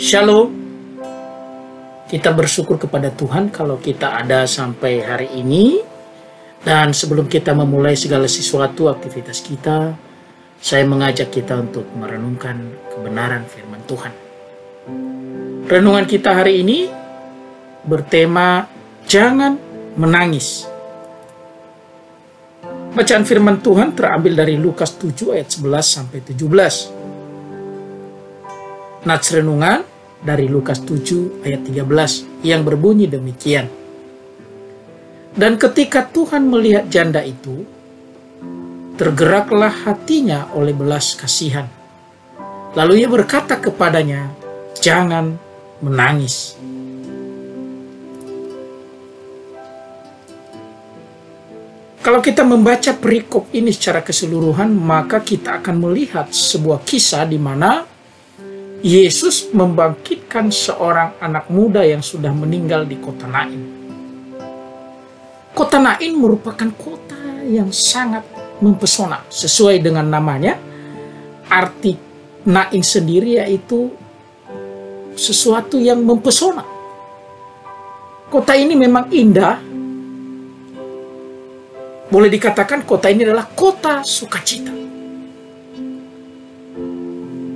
Shalom. Kita bersyukur kepada Tuhan kalau kita ada sampai hari ini. Dan sebelum kita memulai segala sesuatu aktivitas kita, saya mengajak kita untuk merenungkan kebenaran firman Tuhan. Renungan kita hari ini bertema jangan menangis. Bacaan firman Tuhan terambil dari Lukas 7 ayat 11 sampai 17. Nats renungan dari Lukas 7 ayat 13 yang berbunyi demikian. Dan ketika Tuhan melihat janda itu, tergeraklah hatinya oleh belas kasihan. Lalu ia berkata kepadanya, jangan menangis. Kalau kita membaca perikop ini secara keseluruhan, maka kita akan melihat sebuah kisah di mana Yesus membangkitkan seorang anak muda yang sudah meninggal di kota Nain. Kota Nain merupakan kota yang sangat mempesona. Sesuai dengan namanya, arti Nain sendiri yaitu sesuatu yang mempesona. Kota ini memang indah. Boleh dikatakan kota ini adalah kota sukacita.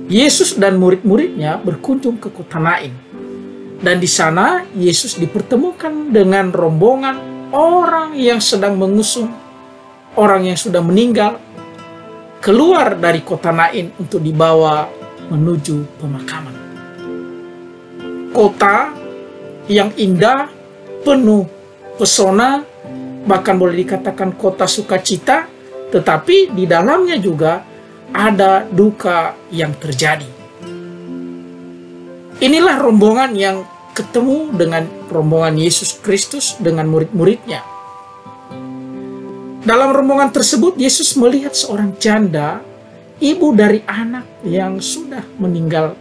Yesus dan murid-muridnya berkunjung ke kota Nain. Dan di sana Yesus dipertemukan dengan rombongan orang yang sedang mengusung orang yang sudah meninggal keluar dari kota Nain untuk dibawa menuju pemakaman. Kota yang indah, penuh pesona, bahkan boleh dikatakan kota sukacita, tetapi di dalamnya juga ada duka yang terjadi. Inilah rombongan yang ketemu dengan rombongan Yesus Kristus dengan murid-muridnya. Dalam rombongan tersebut, Yesus melihat seorang janda, ibu dari anak yang sudah meninggal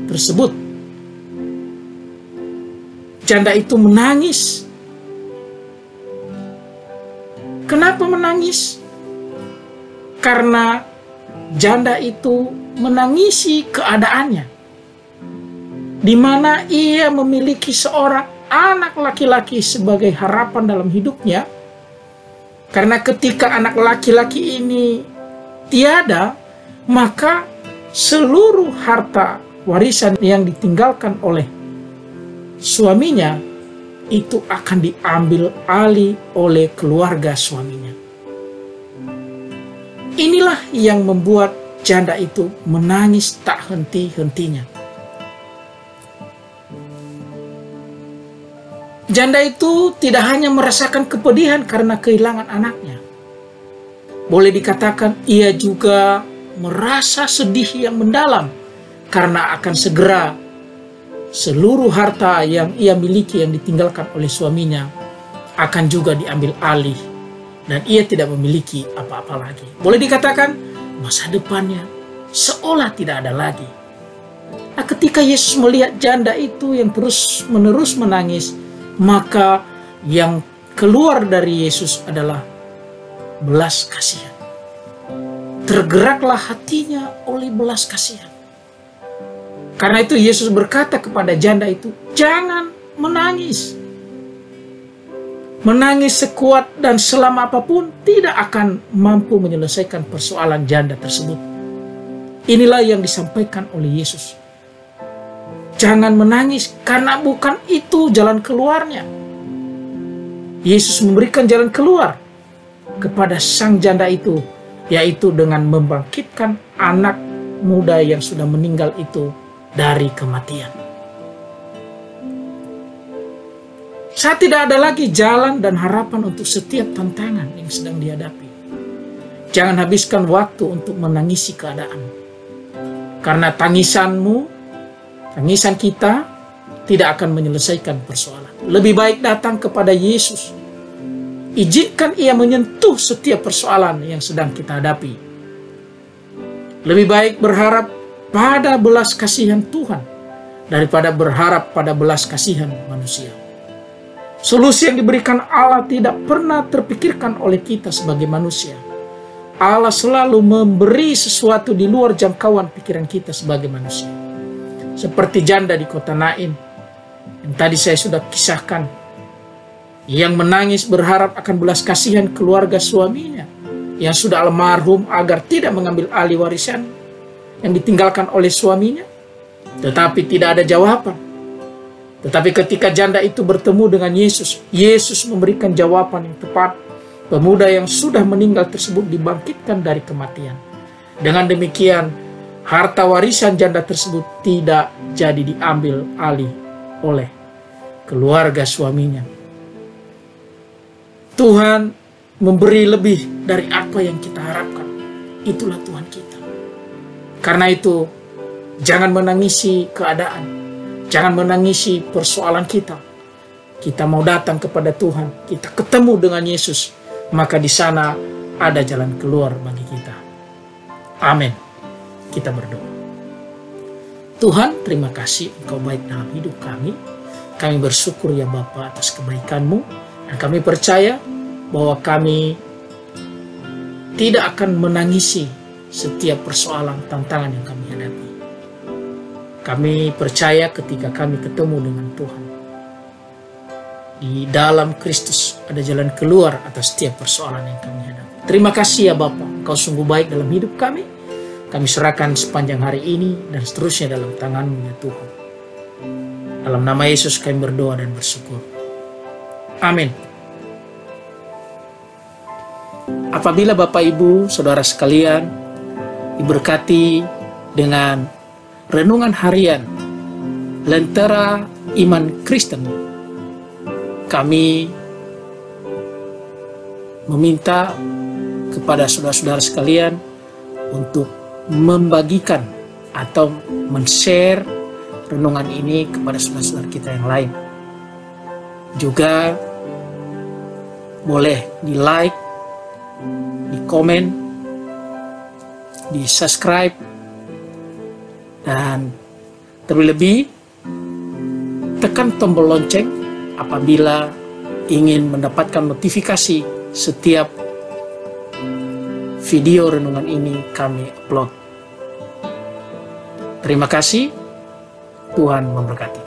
tersebut. Janda itu menangis. Kenapa menangis? Karena janda itu menangisi keadaannya, di mana ia memiliki seorang anak laki-laki sebagai harapan dalam hidupnya. Karena ketika anak laki-laki ini tiada, maka seluruh harta warisan yang ditinggalkan oleh suaminya itu akan diambil alih oleh keluarga suaminya. Inilah yang membuat janda itu menangis tak henti-hentinya. Janda itu tidak hanya merasakan kepedihan karena kehilangan anaknya. Boleh dikatakan ia juga merasa sedih yang mendalam karena akan segera seluruh harta yang ia miliki yang ditinggalkan oleh suaminya akan juga diambil alih. Dan ia tidak memiliki apa-apa lagi. Boleh dikatakan masa depannya seolah tidak ada lagi. Nah, ketika Yesus melihat janda itu yang terus-menerus menangis, maka yang keluar dari Yesus adalah belas kasihan. Tergeraklah hatinya oleh belas kasihan. Karena itu Yesus berkata kepada janda itu, jangan menangis. Menangis sekuat dan selama apapun tidak akan mampu menyelesaikan persoalan janda tersebut. Inilah yang disampaikan oleh Yesus. Jangan menangis karena bukan itu jalan keluarnya. Yesus memberikan jalan keluar kepada sang janda itu, yaitu dengan membangkitkan anak muda yang sudah meninggal itu dari kematian. Saat tidak ada lagi jalan dan harapan untuk setiap tantangan yang sedang dihadapi. Jangan habiskan waktu untuk menangisi keadaan. Karena tangisanmu, tangisan kita tidak akan menyelesaikan persoalan. Lebih baik datang kepada Yesus. Izinkan ia menyentuh setiap persoalan yang sedang kita hadapi. Lebih baik berharap pada belas kasihan Tuhan daripada berharap pada belas kasihan manusia. Solusi yang diberikan Allah tidak pernah terpikirkan oleh kita sebagai manusia. Allah selalu memberi sesuatu di luar jangkauan pikiran kita sebagai manusia. seperti janda di kota Naim yang tadi saya sudah kisahkan, yang menangis berharap akan belas kasihan keluarga suaminya yang sudah almarhum agar tidak mengambil alih warisan yang ditinggalkan oleh suaminya, tetapi tidak ada jawaban. Tetapi ketika janda itu bertemu dengan Yesus, Yesus memberikan jawaban yang tepat. Pemuda yang sudah meninggal tersebut dibangkitkan dari kematian. Dengan demikian, harta warisan janda tersebut tidak jadi diambil alih oleh keluarga suaminya. Tuhan memberi lebih dari apa yang kita harapkan. Itulah Tuhan kita. Karena itu, jangan menangisi keadaan. Jangan menangisi persoalan kita. Kita mau datang kepada Tuhan. Kita ketemu dengan Yesus. Maka di sana ada jalan keluar bagi kita. Amin. Kita berdoa. Tuhan, terima kasih Engkau baik dalam hidup kami. Kami bersyukur ya Bapa atas kebaikan-Mu. Dan kami percaya bahwa kami tidak akan menangisi setiap persoalan tantangan yang kami hadapi. Kami percaya ketika kami ketemu dengan Tuhan, di dalam Kristus ada jalan keluar atas setiap persoalan yang kami hadapi. Terima kasih ya Bapa, Engkau sungguh baik dalam hidup kami. Kami serahkan sepanjang hari ini dan seterusnya dalam tangan-Mu ya Tuhan. Dalam nama Yesus kami berdoa dan bersyukur. Amin. Apabila Bapak Ibu, Saudara sekalian, diberkati dengan renungan harian Lentera Iman Kristen, kami meminta kepada saudara-saudara sekalian untuk membagikan atau men-share renungan ini kepada saudara-saudara kita yang lain. Juga boleh di-like, di-komen, di-subscribe, dan terlebih tekan tombol lonceng apabila ingin mendapatkan notifikasi setiap video renungan ini kami upload. Terima kasih, Tuhan memberkati.